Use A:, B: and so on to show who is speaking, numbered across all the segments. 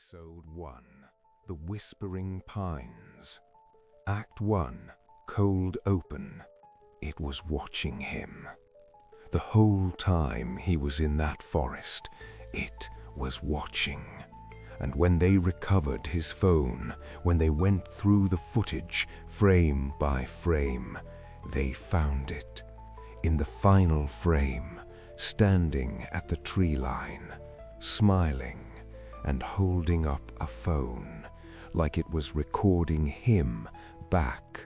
A: Episode 1, The Whispering Pines. Act 1, Cold Open. It was watching him. The whole time he was in that forest, it was watching. And when they recovered his phone, when they went through the footage, frame by frame, they found it. In the final frame, standing at the tree line, smiling and holding up a phone, like it was recording him back.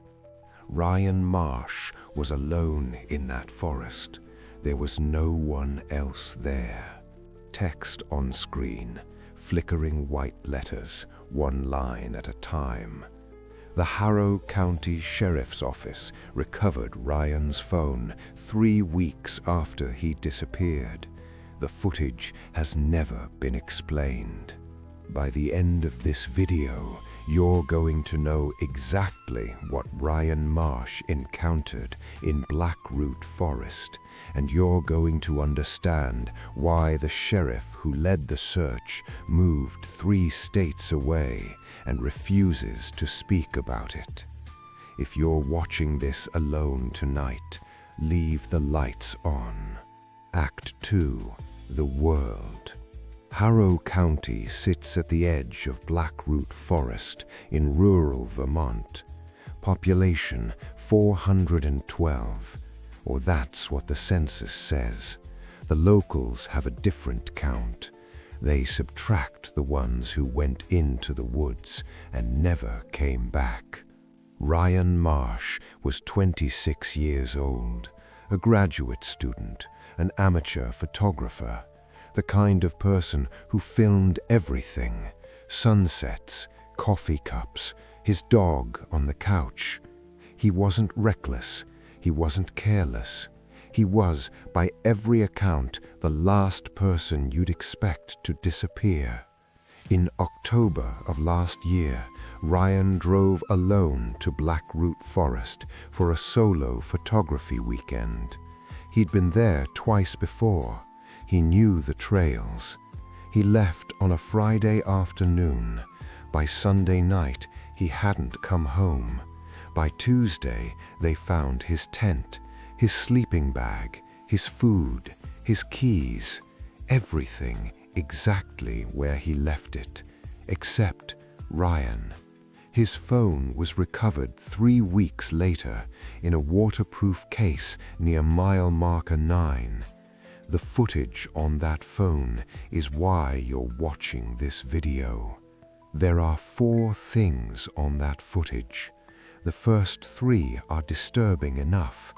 A: Ryan Marsh was alone in that forest. There was no one else there. Text on screen, flickering white letters, one line at a time. The Harrow County Sheriff's Office recovered Ryan's phone 3 weeks after he disappeared. The footage has never been explained. By the end of this video, you're going to know exactly what Ryan Marsh encountered in Blackroot Forest, and you're going to understand why the sheriff who led the search moved 3 states away and refuses to speak about it. If you're watching this alone tonight, leave the lights on. Act 2, The World. Harrow County sits at the edge of Blackroot Forest in rural Vermont. Population 412, or that's what the census says. The locals have a different count. They subtract the ones who went into the woods and never came back. Ryan Marsh was 26 years old, a graduate student, an amateur photographer, the kind of person who filmed everything: sunsets, coffee cups, his dog on the couch. He wasn't reckless, he wasn't careless. He was, by every account, the last person you'd expect to disappear. In October of last year, Ryan drove alone to Blackroot Forest for a solo photography weekend. He'd been there twice before. He knew the trails. He left on a Friday afternoon. By Sunday night, he hadn't come home. By Tuesday, they found his tent, his sleeping bag, his food, his keys, everything exactly where he left it, except Ryan. His phone was recovered 3 weeks later in a waterproof case near mile marker 9. The footage on that phone is why you're watching this video. There are 4 things on that footage. The first 3 are disturbing enough.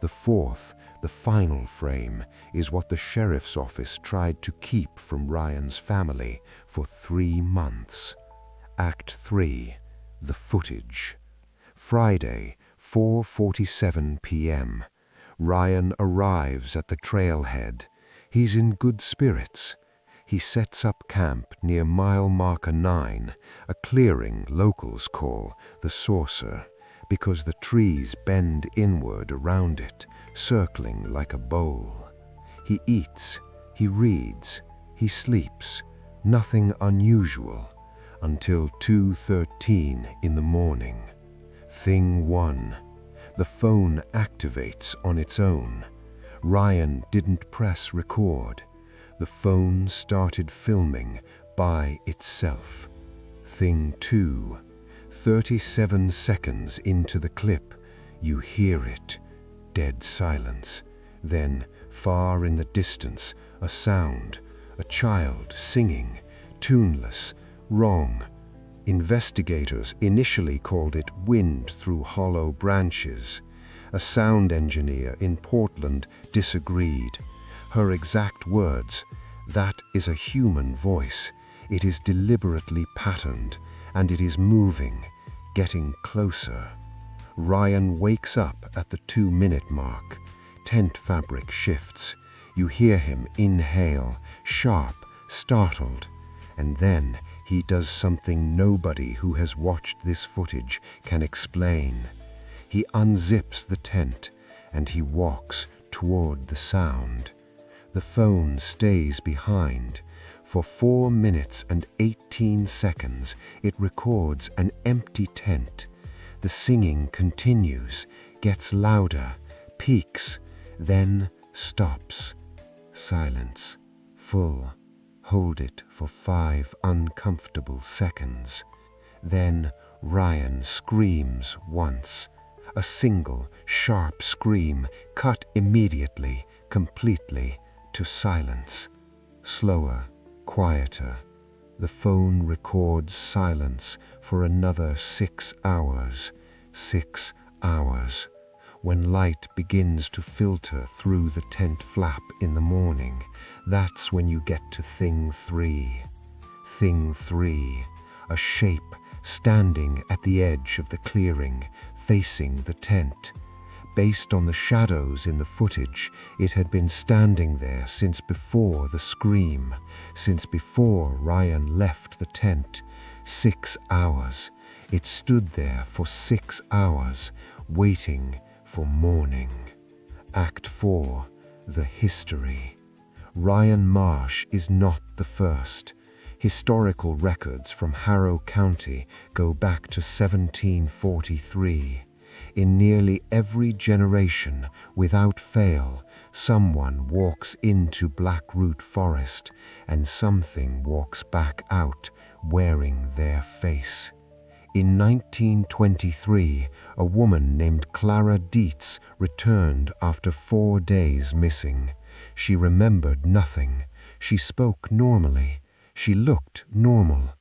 A: The 4th, the final frame, is what the sheriff's office tried to keep from Ryan's family for 3 months. Act 3, The Footage. Friday, 4:47 p.m. Ryan arrives at the trailhead. He's in good spirits. He sets up camp near mile marker 9, a clearing locals call the Saucer, because the trees bend inward around it, circling like a bowl. He eats, he reads, he sleeps, nothing unusual, until 2:13 in the morning. Thing 1. The phone activates on its own. Ryan didn't press record. The phone started filming by itself. Thing 2. 37 seconds into the clip, you hear it. Dead silence. Then, far in the distance, a sound. A child singing. Tuneless. Wrong. Investigators initially called it wind through hollow branches. A sound engineer in Portland disagreed. Her exact words: "That is a human voice. It is deliberately patterned, and it is moving, getting closer." Ryan wakes up at the 2-minute mark. Tent fabric shifts. You hear him inhale, sharp, startled, and then he does something nobody who has watched this footage can explain. He unzips the tent and he walks toward the sound. The phone stays behind. For 4 minutes and 18 seconds, it records an empty tent. The singing continues, gets louder, peaks, then stops. Silence. Full. Hold it for 5 uncomfortable seconds. Then Ryan screams once. A single, sharp scream, cut immediately, completely, to silence. Slower, quieter. The phone records silence for another 6 hours. 6 hours. When light begins to filter through the tent flap in the morning, that's when you get to thing 3. Thing 3. A shape standing at the edge of the clearing, facing the tent. Based on the shadows in the footage, it had been standing there since before the scream, since before Ryan left the tent. 6 hours. It stood there for 6 hours, waiting for morning. Act 4. The history. Ryan Marsh is not the first. Historical records from Harrow County go back to 1743. In nearly every generation, without fail, someone walks into Blackroot Forest and something walks back out wearing their face. In 1923, a woman named Clara Dietz returned after 4 days missing. She remembered nothing. She spoke normally. She looked normal.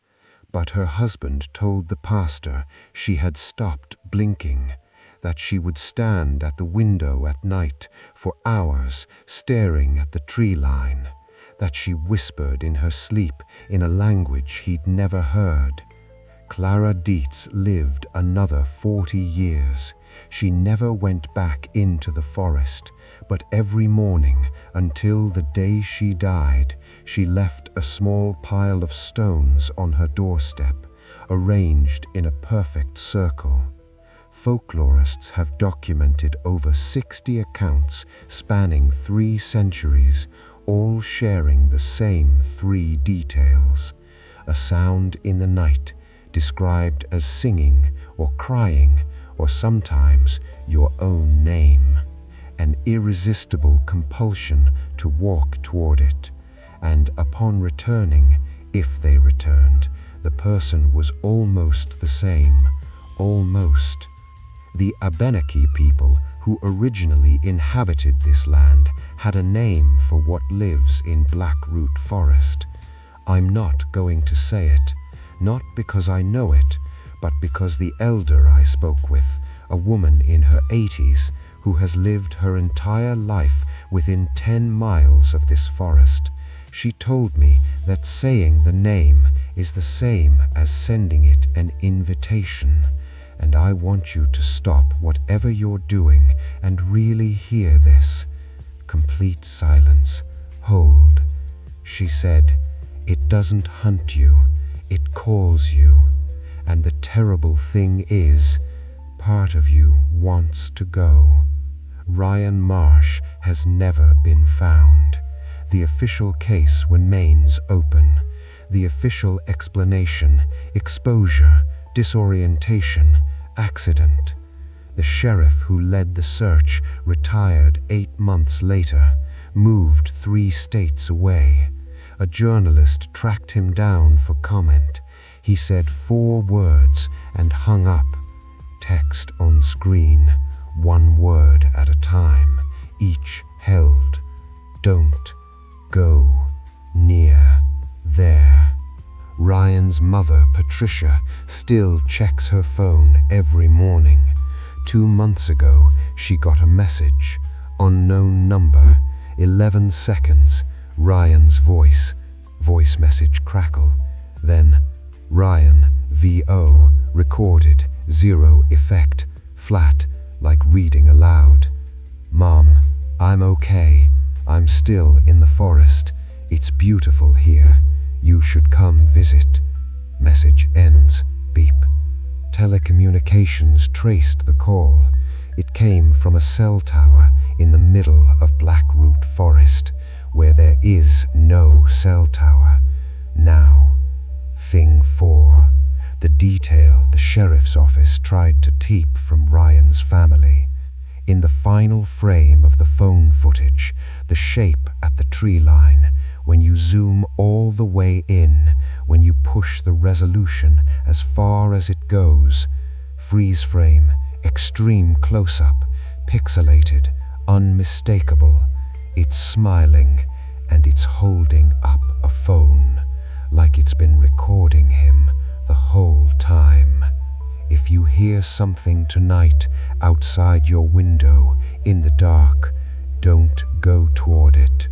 A: But her husband told the pastor she had stopped blinking, that she would stand at the window at night for hours staring at the tree line, that she whispered in her sleep in a language he'd never heard. Clara Dietz lived another 40 years. She never went back into the forest, but every morning until the day she died, she left a small pile of stones on her doorstep, arranged in a perfect circle. Folklorists have documented over 60 accounts spanning 3 centuries, all sharing the same 3 details. A sound in the night, described as singing or crying, or sometimes your own name. An irresistible compulsion to walk toward it, and upon returning, if they returned, the person was almost the same. Almost. The Abenaki people who originally inhabited this land had a name for what lives in Blackroot Forest. I'm not going to say it, not because I know it, but because the elder I spoke with, a woman in her 80s, who has lived her entire life within 10 miles of this forest, she told me that saying the name is the same as sending it an invitation. And I want you to stop whatever you're doing and really hear this. Complete silence. Hold. She said, "It doesn't hunt you, it calls you. And the terrible thing is, part of you wants to go." Ryan Marsh has never been found. The official case remains open. The official explanation: exposure, disorientation, accident. The sheriff who led the search retired 8 months later, moved 3 states away. A journalist tracked him down for comment. He said 4 words and hung up. Text on screen, 1 word at a time, each held. Don't go near there. Ryan's mother, Patricia, still checks her phone every morning. 2 months ago, she got a message. Unknown number. 11 seconds. Ryan's voice. Voice message crackle. Then, Ryan, VO, recorded, 0 effect, flat, like reading aloud. "Mom, I'm okay. I'm still in the forest. It's beautiful here. You should come visit." Message ends. Beep. Telecommunications traced the call. It came from a cell tower in the middle of Blackroot Forest, where there is no cell tower. Thing 4. The detail the sheriff's office tried to keep from Ryan's family. In the final frame of the phone footage, the shape at the tree line, when you zoom all the way in, when you push the resolution as far as it goes, freeze frame, extreme close-up, pixelated, unmistakable, it's smiling and it's holding up a phone, like it's been recording him the whole time. If you hear something tonight outside your window in the dark, don't go toward it.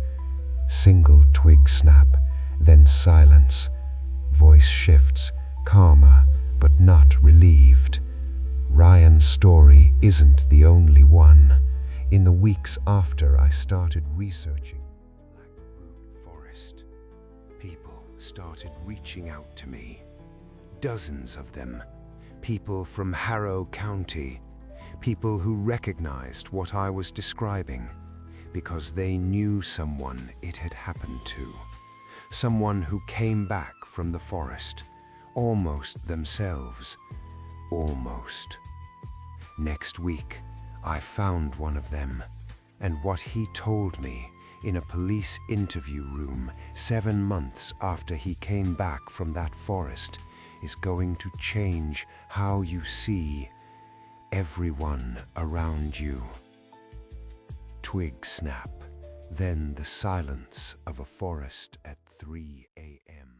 A: Single twig snap, then silence. Voice shifts, calmer but not relieved. Ryan's story isn't the only one. In the weeks after I started researching Blackroot Forest, people started reaching out to me. Dozens of them. People from Harrow County. People who recognized what I was describing because they knew someone it had happened to. Someone who came back from the forest, almost themselves. Almost. Next week, I found one of them, and what he told me in a police interview room 7 months after he came back from that forest is going to change how you see everyone around you. Twig snap, then the silence of a forest at 3 a.m.